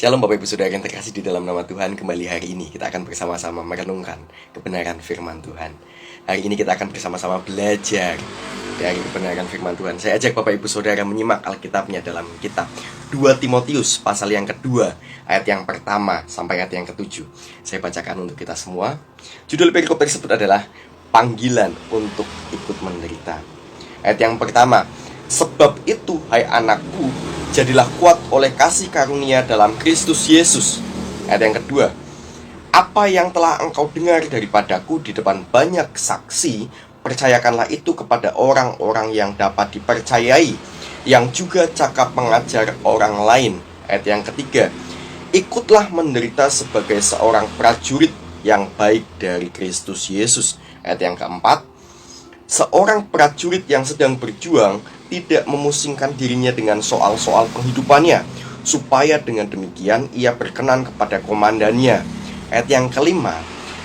Shalom Bapak Ibu Saudara yang terkasih di dalam nama Tuhan. Kembali hari ini kita akan bersama-sama merenungkan kebenaran firman Tuhan. Hari ini kita akan bersama-sama belajar dari kebenaran firman Tuhan. Saya ajak Bapak Ibu Saudara menyimak Alkitabnya dalam kitab 2 Timotius pasal yang kedua, ayat yang pertama sampai ayat yang ketujuh. Saya bacakan untuk kita semua. Judul perikop tersebut adalah panggilan untuk ikut menderita. Ayat yang pertama, sebab itu hai anakku, jadilah kuat oleh kasih karunia dalam Kristus Yesus. Ayat yang kedua, apa yang telah engkau dengar daripadaku di depan banyak saksi, percayakanlah itu kepada orang-orang yang dapat dipercayai, yang juga cakap mengajar orang lain. Ayat yang ketiga, ikutlah menderita sebagai seorang prajurit yang baik dari Kristus Yesus. Ayat yang keempat, seorang prajurit yang sedang berjuang tidak memusingkan dirinya dengan soal-soal penghidupannya, supaya dengan demikian ia berkenan kepada komandannya. Ayat yang kelima,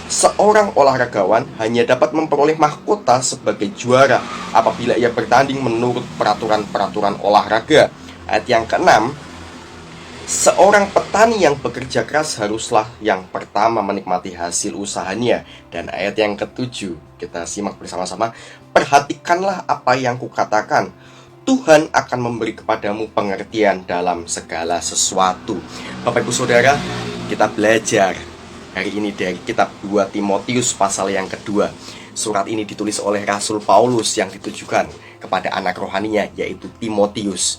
seorang olahragawan hanya dapat memperoleh mahkota sebagai juara apabila ia bertanding menurut peraturan-peraturan olahraga. Ayat yang keenam, seorang petani yang bekerja keras haruslah yang pertama menikmati hasil usahanya. Dan ayat yang ketujuh, kita simak bersama-sama. Perhatikanlah apa yang kukatakan, Tuhan akan memberi kepadamu pengertian dalam segala sesuatu. Bapak Ibu Saudara, kita belajar hari ini dari kitab 2 Timotius pasal yang kedua. Surat ini ditulis oleh Rasul Paulus yang ditujukan kepada anak rohaninya, yaitu Timotius.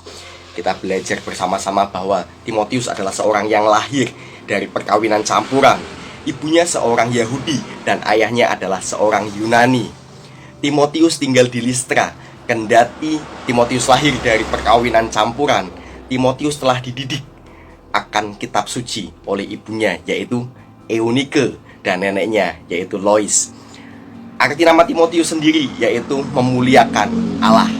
Kita belajar bersama-sama bahwa Timotius adalah seorang yang lahir dari perkawinan campuran. Ibunya seorang Yahudi dan ayahnya adalah seorang Yunani. Timotius tinggal di Listra. Kendati Timotius lahir dari perkawinan campuran, Timotius telah dididik akan kitab suci oleh ibunya, yaitu Eunike, dan neneknya, yaitu Lois. Arti nama Timotius sendiri yaitu memuliakan Allah.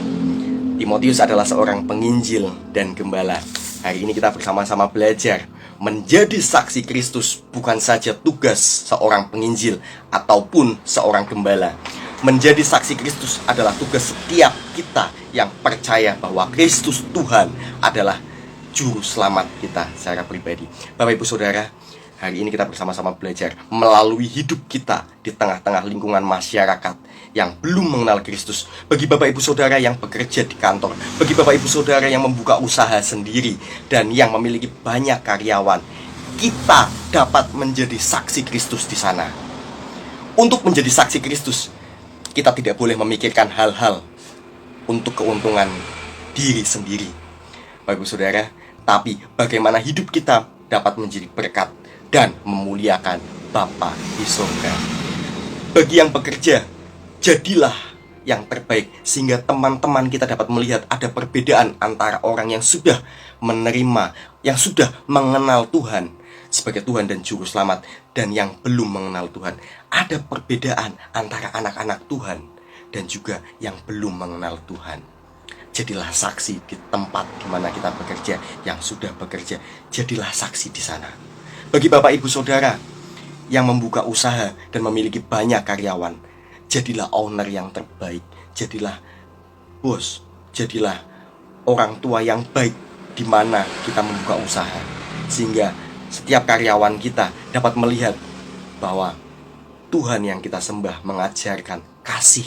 Timotius adalah seorang penginjil dan gembala. Hari ini kita bersama-sama belajar menjadi saksi Kristus bukan saja tugas seorang penginjil ataupun seorang gembala. Menjadi saksi Kristus adalah tugas setiap kita yang percaya bahwa Kristus Tuhan adalah juru selamat kita secara pribadi. Bapak Ibu Saudara, hari ini kita bersama-sama belajar melalui hidup kita di tengah-tengah lingkungan masyarakat yang belum mengenal Kristus. Bagi Bapak Ibu Saudara yang bekerja di kantor, bagi Bapak Ibu Saudara yang membuka usaha sendiri dan yang memiliki banyak karyawan, kita dapat menjadi saksi Kristus di sana. Untuk menjadi saksi Kristus, kita tidak boleh memikirkan hal-hal untuk keuntungan diri sendiri, Bapak Ibu Saudara, tapi bagaimana hidup kita dapat menjadi berkat dan memuliakan Bapa di surga. Bagi yang bekerja, jadilah yang terbaik sehingga teman-teman kita dapat melihat ada perbedaan antara orang yang sudah menerima, yang sudah mengenal Tuhan sebagai Tuhan dan Juru Selamat, dan yang belum mengenal Tuhan. Ada perbedaan antara anak-anak Tuhan dan juga yang belum mengenal Tuhan. Jadilah saksi di tempat di mana kita bekerja. Yang sudah bekerja, jadilah saksi di sana. Bagi Bapak Ibu Saudara yang membuka usaha dan memiliki banyak karyawan, jadilah owner yang terbaik. Jadilah bos, jadilah orang tua yang baik di mana kita membuka usaha, sehingga setiap karyawan kita dapat melihat bahwa Tuhan yang kita sembah mengajarkan kasih,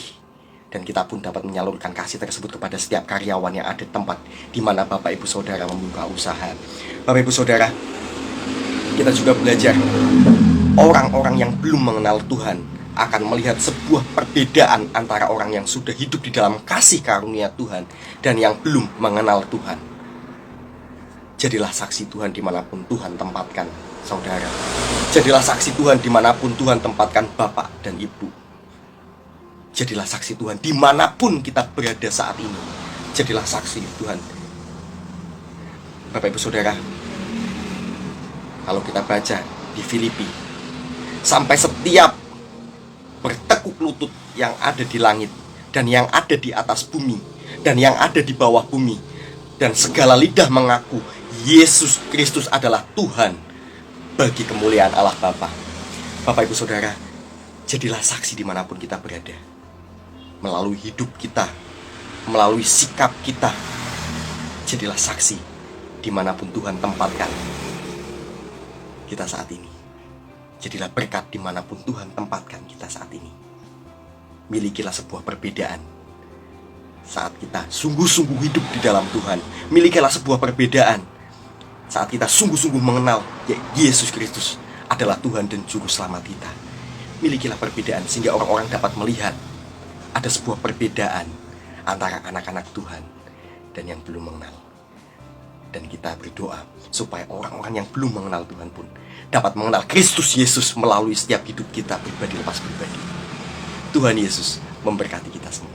dan kita pun dapat menyalurkan kasih tersebut kepada setiap karyawan yang ada di tempat di mana Bapak Ibu Saudara membuka usaha. Bapak Ibu Saudara, kita juga belajar orang-orang yang belum mengenal Tuhan akan melihat sebuah perbedaan antara orang yang sudah hidup di dalam kasih karunia Tuhan dan yang belum mengenal Tuhan. Jadilah saksi Tuhan dimanapun Tuhan tempatkan saudara. Jadilah saksi Tuhan dimanapun Tuhan tempatkan Bapak dan Ibu. Jadilah saksi Tuhan dimanapun kita berada saat ini. Jadilah saksi Tuhan. Bapak Ibu Saudara, kalau kita baca di Filipi, sampai setiap bertekuk lutut yang ada di langit dan yang ada di atas bumi dan yang ada di bawah bumi, dan segala lidah mengaku Yesus Kristus adalah Tuhan, bagi kemuliaan Allah Bapa. Bapak Ibu Saudara, jadilah saksi dimanapun kita berada. Melalui hidup kita, melalui sikap kita, jadilah saksi dimanapun Tuhan tempatkan. kita saat ini. Jadilah berkat dimanapun Tuhan tempatkan kita saat ini. Milikilah sebuah perbedaan saat kita sungguh-sungguh hidup di dalam Tuhan. Milikilah sebuah perbedaan saat kita sungguh-sungguh mengenal Yesus Kristus adalah Tuhan dan Juru Selamat kita. Milikilah perbedaan sehingga orang-orang dapat melihat ada sebuah perbedaan antara anak-anak Tuhan dan yang belum mengenal. Dan kita berdoa supaya orang-orang yang belum mengenal Tuhan pun dapat mengenal Kristus Yesus melalui setiap hidup kita pribadi lepas pribadi. Tuhan Yesus memberkati kita semua.